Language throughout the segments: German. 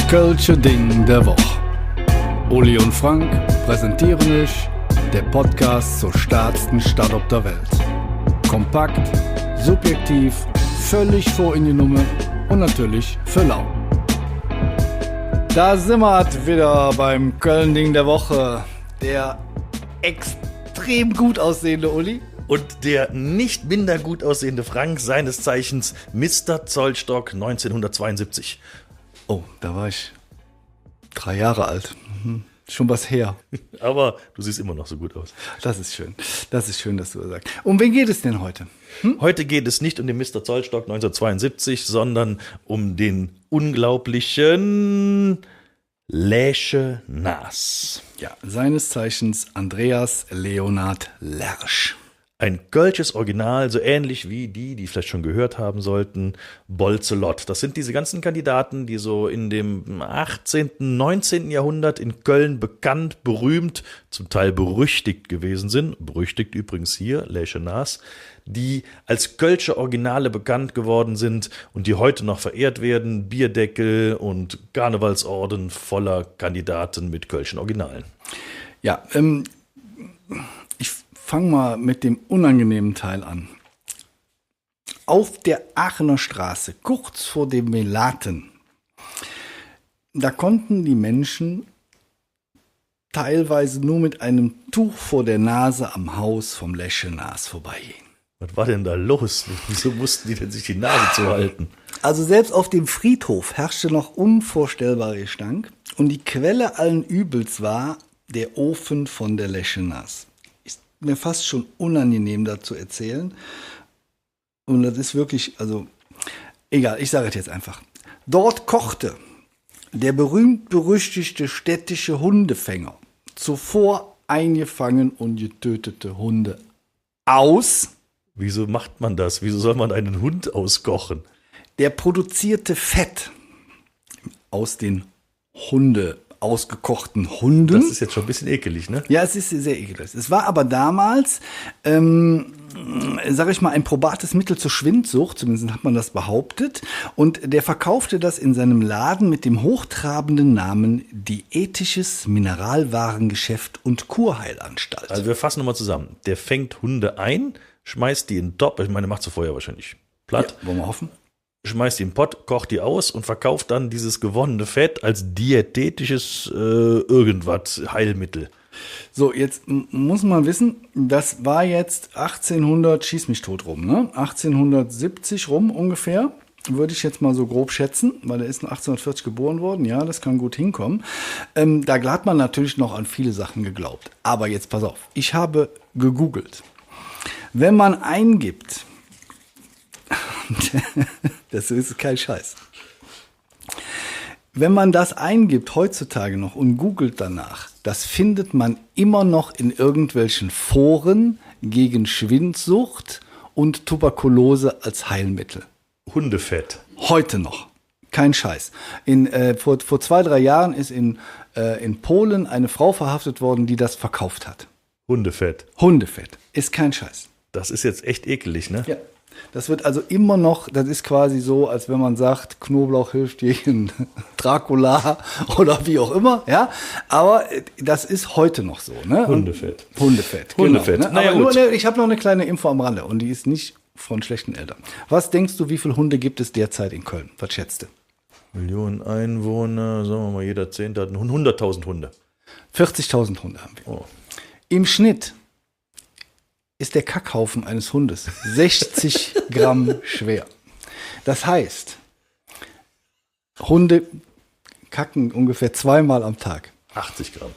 Kölsche Ding der Woche. Uli und Frank präsentieren euch der Podcast zur stärksten Stadt auf der Welt. Kompakt, subjektiv, völlig vor in die Nummer und natürlich für lau. Da sind wir wieder beim Köln-Ding der Woche. Der extrem gut aussehende Uli. Und der nicht minder gut aussehende Frank, seines Zeichens Mr. Zollstock 1972. Oh, da war ich 3 Jahre alt. Schon was her. Aber du siehst immer noch so gut aus. Das ist schön. Das ist schön, dass du das sagst. Um wen geht es denn heute? Heute geht es nicht um den Mr. Zollstock 1972, sondern um den unglaublichen Lesche Naas. Ja, seines Zeichens Andreas Leonhard Lersch. Ein kölsches Original, so ähnlich wie die vielleicht schon gehört haben sollten, Bolzelot. Das sind diese ganzen Kandidaten, die so in dem 18., 19. Jahrhundert in Köln bekannt, berühmt, zum Teil berüchtigt gewesen sind. Berüchtigt übrigens hier, Lesche Naas, die als kölsche Originale bekannt geworden sind und die heute noch verehrt werden. Bierdeckel und Karnevalsorden voller Kandidaten mit kölschen Originalen. Ja, ich fange mal mit dem unangenehmen Teil an. Auf der Aachener Straße, kurz vor dem Melaten, da konnten die Menschen teilweise nur mit einem Tuch vor der Nase am Haus vom Lesche Naas vorbeigehen. Was war denn da los? Wieso mussten die denn sich die Nase zuhalten? Also selbst auf dem Friedhof herrschte noch unvorstellbarer Gestank und die Quelle allen Übels war der Ofen von der Lesche Naas. Ist mir fast schon unangenehm, da zu erzählen. Und das ist wirklich, also, egal, ich sage es jetzt einfach. Dort kochte der berühmt-berüchtigte städtische Hundefänger zuvor eingefangen und getötete Hunde aus. Wieso macht man das? Wieso soll man einen Hund auskochen? Der produzierte Fett aus den ausgekochten Hunden. Das ist jetzt schon ein bisschen ekelig, ne? Ja, es ist sehr ekelig. Es war aber damals, sage ich mal, ein probates Mittel zur Schwindsucht, zumindest hat man das behauptet. Und der verkaufte das in seinem Laden mit dem hochtrabenden Namen Diätisches Mineralwarengeschäft und Kurheilanstalt. Also wir fassen nochmal zusammen. Der fängt Hunde ein, schmeißt die in den Topf, ich meine, macht sie vorher wahrscheinlich platt. Ja, wollen wir hoffen. Schmeißt die in den Pott, kocht die aus und verkauft dann dieses gewonnene Fett als diätetisches irgendwas Heilmittel. So, jetzt muss man wissen, das war jetzt 1800, schieß mich tot rum, ne? 1870 rum ungefähr, würde ich jetzt mal so grob schätzen, weil er ist 1840 geboren worden, ja, das kann gut hinkommen. Da hat man natürlich noch an viele Sachen geglaubt. Aber jetzt pass auf, ich habe gegoogelt. Wenn man eingibt, das ist kein Scheiß. Wenn man das eingibt heutzutage noch und googelt danach, das findet man immer noch in irgendwelchen Foren gegen Schwindsucht und Tuberkulose als Heilmittel. Hundefett. Heute noch. Kein Scheiß. Vor 2-3 Jahren ist in Polen eine Frau verhaftet worden, die das verkauft hat. Hundefett. Hundefett. Ist kein Scheiß. Das ist jetzt echt ekelig, ne? Ja. Das wird also immer noch, das ist quasi so, als wenn man sagt, Knoblauch hilft gegen Dracula oder wie auch immer, ja. Aber das ist heute noch so, ne? Hundefett. Hundefett. Hundefett. Genau, ne? Naja, aber gut. ich habe noch eine kleine Info am Rande und die ist nicht von schlechten Eltern. Was denkst du, wie viele Hunde gibt es derzeit in Köln? Was schätzt du? Millionen Einwohner, sagen wir mal, jeder 10. hat 100.000 Hunde. 40.000 Hunde haben wir. Oh. Im Schnitt ist der Kackhaufen eines Hundes 60 Gramm schwer. Das heißt, Hunde kacken ungefähr 2-mal am Tag. 80 Gramm.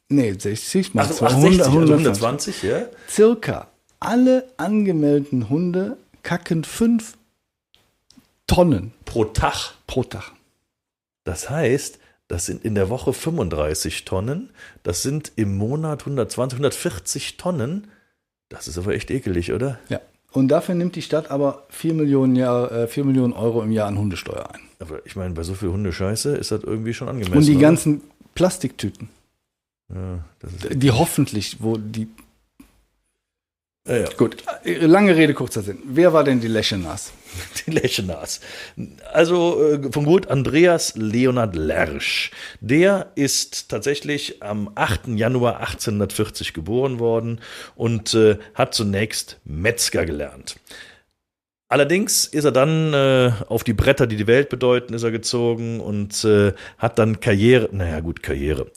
Nee, 60 mal Ach, 200, 60, also 120, ja? Circa alle angemeldeten Hunde kacken 5 Tonnen Pro Tag. pro Tag. Das heißt, das sind in der Woche 35 Tonnen. Das sind im Monat 120, 140 Tonnen. Das ist aber echt ekelig, oder? Ja. Und dafür nimmt die Stadt aber 4 Millionen Euro im Jahr an Hundesteuer ein. Aber ich meine, bei so viel Hundescheiße ist das irgendwie schon angemessen. Und die oder? ganzen Plastiktüten, Ja, das ist die hoffentlich, wo die Ja. Gut, lange Rede, kurzer Sinn. Wer war denn die Leschenas? Die Leschenas. Also von Gut Andreas Leonhard Lersch. Der ist tatsächlich am 8. Januar 1840 geboren worden und hat zunächst Metzger gelernt. Allerdings ist er dann auf die Bretter, die die Welt bedeuten, ist er gezogen und hat dann Karriere.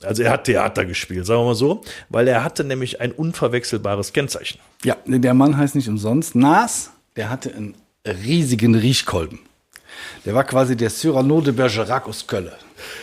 Also er hat Theater gespielt, sagen wir mal so, weil er hatte nämlich ein unverwechselbares Kennzeichen. Ja, der Mann heißt nicht umsonst Nas, der hatte einen riesigen Riechkolben. Der war quasi der Cyrano de Bergerac aus Köln.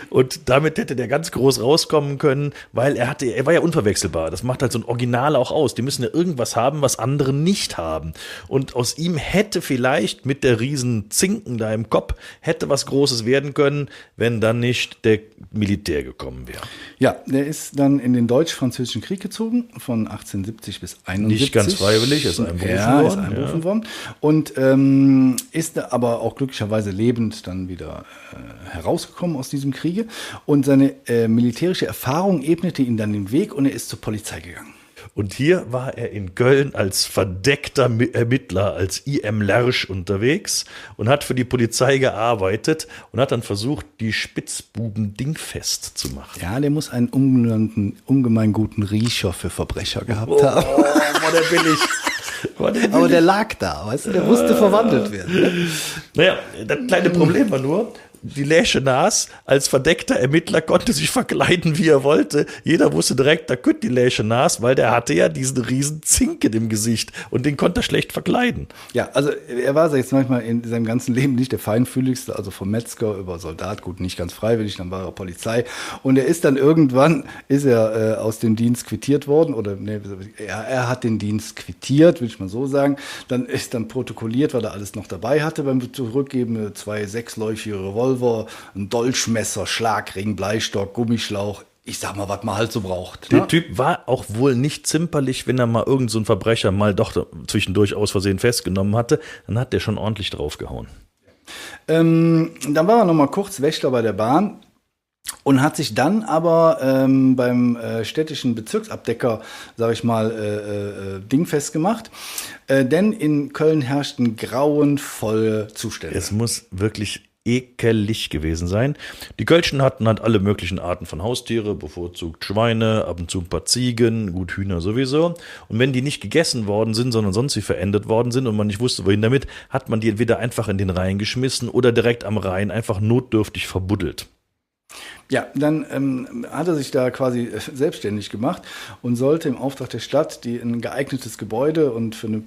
Und damit hätte der ganz groß rauskommen können, weil er war ja unverwechselbar. Das macht halt so ein Original auch aus. Die müssen ja irgendwas haben, was andere nicht haben. Und aus ihm hätte vielleicht mit der riesen Zinken da im Kopf, hätte was Großes werden können, wenn dann nicht der Militär gekommen wäre. Ja, der ist dann in den Deutsch-Französischen Krieg gezogen, von 1870 bis 1871. Nicht ganz freiwillig, ist einberufen worden. worden. Ist einberufen worden. Und ist aber auch glücklicherweise lebend dann wieder herausgekommen aus diesem Kriege. Und seine militärische Erfahrung ebnete ihm dann den Weg und er ist zur Polizei gegangen. Und hier war er in Köln als verdeckter Ermittler, als I.M. Lersch unterwegs und hat für die Polizei gearbeitet und hat dann versucht, die Spitzbuben dingfest zu machen. Ja, der muss einen ungemein guten Riecher für Verbrecher gehabt haben. War der billig. Aber der lag da, weißt du, der musste verwandelt werden. Ne? Naja, das kleine Problem war nur, die Leschenas als verdeckter Ermittler konnte sich verkleiden, wie er wollte. Jeder wusste direkt, da könnte die Leschenas, weil der hatte ja diesen riesen Zinken im Gesicht und den konnte er schlecht verkleiden. Ja, also er war jetzt manchmal in seinem ganzen Leben nicht der feinfühligste, also vom Metzger über Soldat, gut, nicht ganz freiwillig, dann war er Polizei. Und er ist dann irgendwann, aus dem Dienst quittiert worden, er hat den Dienst quittiert, will ich mal so sagen. Dann ist dann protokolliert, weil er alles noch dabei hatte beim Zurückgeben, 2 6-läufige Revolver, ein Dolchmesser, Schlagring, Bleistock, Gummischlauch. Ich sag mal, was man halt so braucht. Der Typ war auch wohl nicht zimperlich, wenn er mal irgend so einen Verbrecher mal doch zwischendurch aus Versehen festgenommen hatte. Dann hat der schon ordentlich draufgehauen. Dann war er noch mal kurz Wächter bei der Bahn und hat sich dann aber beim städtischen Bezirksabdecker, sag ich mal, dingfest gemacht. Denn in Köln herrschten grauenvolle Zustände. Es muss wirklich ekelig gewesen sein. Die Kölschen hatten halt alle möglichen Arten von Haustiere, bevorzugt Schweine, ab und zu ein paar Ziegen, gut Hühner sowieso. Und wenn die nicht gegessen worden sind, sondern sonst wie verendet worden sind und man nicht wusste, wohin damit, hat man die entweder einfach in den Rhein geschmissen oder direkt am Rhein einfach notdürftig verbuddelt. Ja, dann hat er sich da quasi selbstständig gemacht und sollte im Auftrag der Stadt ein geeignetes Gebäude und für eine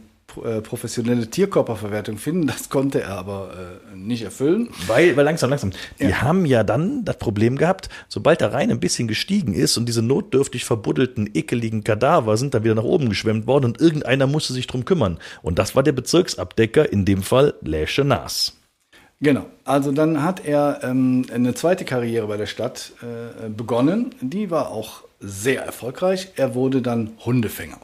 professionelle Tierkörperverwertung finden. Das konnte er aber nicht erfüllen. Weil langsam. Die haben ja dann das Problem gehabt, sobald der Rhein ein bisschen gestiegen ist und diese notdürftig verbuddelten, ekeligen Kadaver sind dann wieder nach oben geschwemmt worden und irgendeiner musste sich drum kümmern. Und das war der Bezirksabdecker, in dem Fall Leschenas. Genau, also dann hat er eine zweite Karriere bei der Stadt begonnen. Die war auch sehr erfolgreich. Er wurde dann Hundefänger.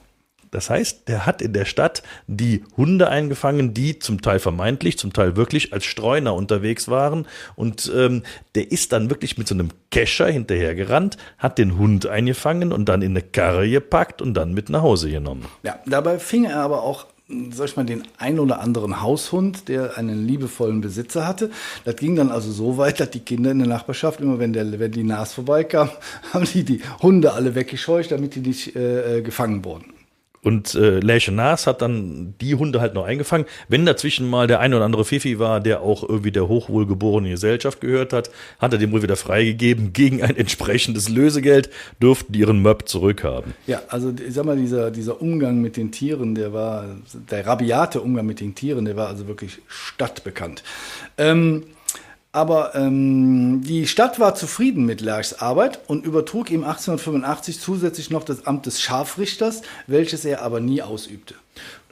Das heißt, der hat in der Stadt die Hunde eingefangen, die zum Teil vermeintlich, zum Teil wirklich als Streuner unterwegs waren. Und der ist dann wirklich mit so einem Kescher hinterhergerannt, hat den Hund eingefangen und dann in eine Karre gepackt und dann mit nach Hause genommen. Ja, dabei fing er aber auch, sag ich mal, den ein oder anderen Haushund, der einen liebevollen Besitzer hatte. Das ging dann also so weit, dass die Kinder in der Nachbarschaft, immer wenn die Nas vorbeikam, haben die Hunde alle weggescheucht, damit die nicht gefangen wurden. Und Leschenas hat dann die Hunde halt noch eingefangen. Wenn dazwischen mal der ein oder andere Fifi war, der auch irgendwie der hochwohlgeborenen Gesellschaft gehört hat, hat er dem wohl wieder freigegeben. Gegen ein entsprechendes Lösegeld durften die ihren Möb zurückhaben. Ja, also ich sag mal, dieser Umgang mit den Tieren, der rabiate Umgang mit den Tieren, der war also wirklich stadtbekannt. Aber die Stadt war zufrieden mit Lerchs Arbeit und übertrug ihm 1885 zusätzlich noch das Amt des Scharfrichters, welches er aber nie ausübte.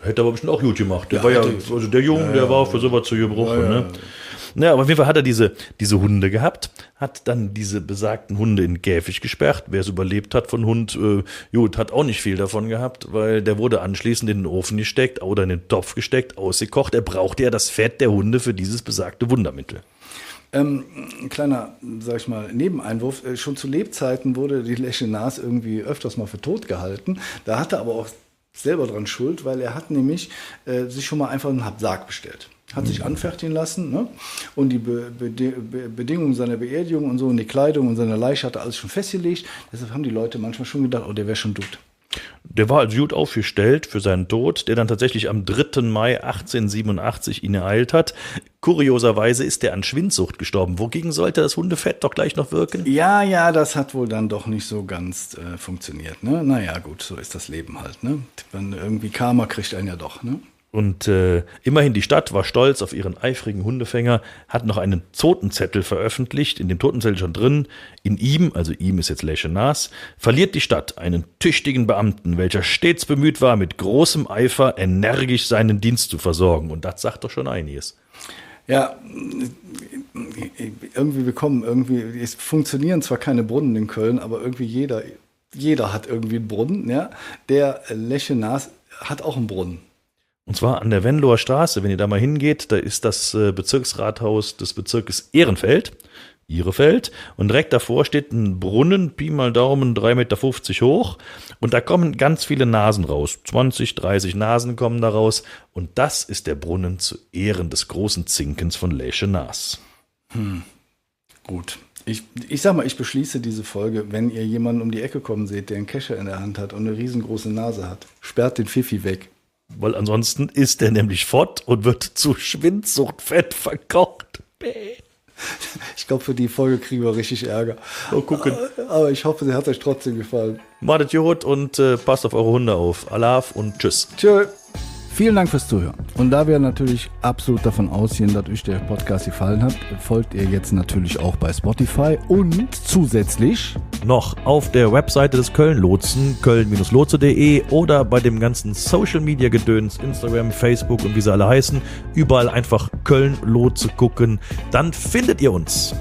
Hätte aber bestimmt auch gut gemacht. Der war also der Junge, der war für sowas zu gebrochen. Ja. Ne? Ja, aber auf jeden Fall hat er diese Hunde gehabt, hat dann diese besagten Hunde in den Käfig gesperrt. Wer es überlebt hat von Hund, hat auch nicht viel davon gehabt, weil der wurde anschließend in den Ofen gesteckt oder in den Topf gesteckt, ausgekocht. Er brauchte ja das Fett der Hunde für dieses besagte Wundermittel. Ein kleiner, sag ich mal, Nebeneinwurf. Schon zu Lebzeiten wurde die Leschenas irgendwie öfters mal für tot gehalten. Da hatte aber auch selber dran schuld, weil er hat nämlich sich schon mal einfach einen Sarg bestellt. Hat sich anfertigen lassen, ne? Und die Bedingungen seiner Beerdigung und so und die Kleidung und seine Leiche hat er alles schon festgelegt. Deshalb haben die Leute manchmal schon gedacht, oh, der wäre schon tot. Der war also gut aufgestellt für seinen Tod, der dann tatsächlich am 3. Mai 1887 ihn ereilt hat. Kurioserweise ist er an Schwindsucht gestorben. Wogegen sollte das Hundefett doch gleich noch wirken? Ja, das hat wohl dann doch nicht so ganz funktioniert. Ne? Naja, gut, so ist das Leben halt. Ne? Wenn irgendwie Karma kriegt einen ja doch, ne? Und immerhin, die Stadt war stolz auf ihren eifrigen Hundefänger, hat noch einen Totenzettel veröffentlicht, in dem Totenzettel schon drin, in ihm, also ihm ist jetzt Leschenas, verliert die Stadt einen tüchtigen Beamten, welcher stets bemüht war, mit großem Eifer energisch seinen Dienst zu versorgen. Und das sagt doch schon einiges. Ja, es funktionieren zwar keine Brunnen in Köln, aber irgendwie jeder hat irgendwie einen Brunnen, ja. Der Leschenas hat auch einen Brunnen. Und zwar an der Venloer Straße, wenn ihr da mal hingeht, da ist das Bezirksrathaus des Bezirkes Ehrenfeld, Ihrefeld, und direkt davor steht ein Brunnen, Pi mal Daumen, 3,50 Meter hoch, und da kommen ganz viele Nasen raus, 20, 30 Nasen kommen da raus, und das ist der Brunnen zu Ehren des großen Zinkens von Leschenas. Gut. Ich sag mal, ich beschließe diese Folge, wenn ihr jemanden um die Ecke kommen seht, der einen Kescher in der Hand hat und eine riesengroße Nase hat, sperrt den Pfiffi weg. Weil ansonsten ist der nämlich fort und wird zu Schwindsuchtfett verkocht. Ich glaube, für die Folge kriegen wir richtig Ärger. Mal gucken. Aber ich hoffe, sie hat euch trotzdem gefallen. Macht gut und passt auf eure Hunde auf. Alaf und tschüss. Tschö. Vielen Dank fürs Zuhören. Und da wir natürlich absolut davon ausgehen, dass euch der Podcast gefallen hat, folgt ihr jetzt natürlich auch bei Spotify und zusätzlich noch auf der Webseite des Köln-Lotsen, köln-lotse.de oder bei dem ganzen Social-Media-Gedöns, Instagram, Facebook und wie sie alle heißen, überall einfach Köln-Lotse gucken, dann findet ihr uns.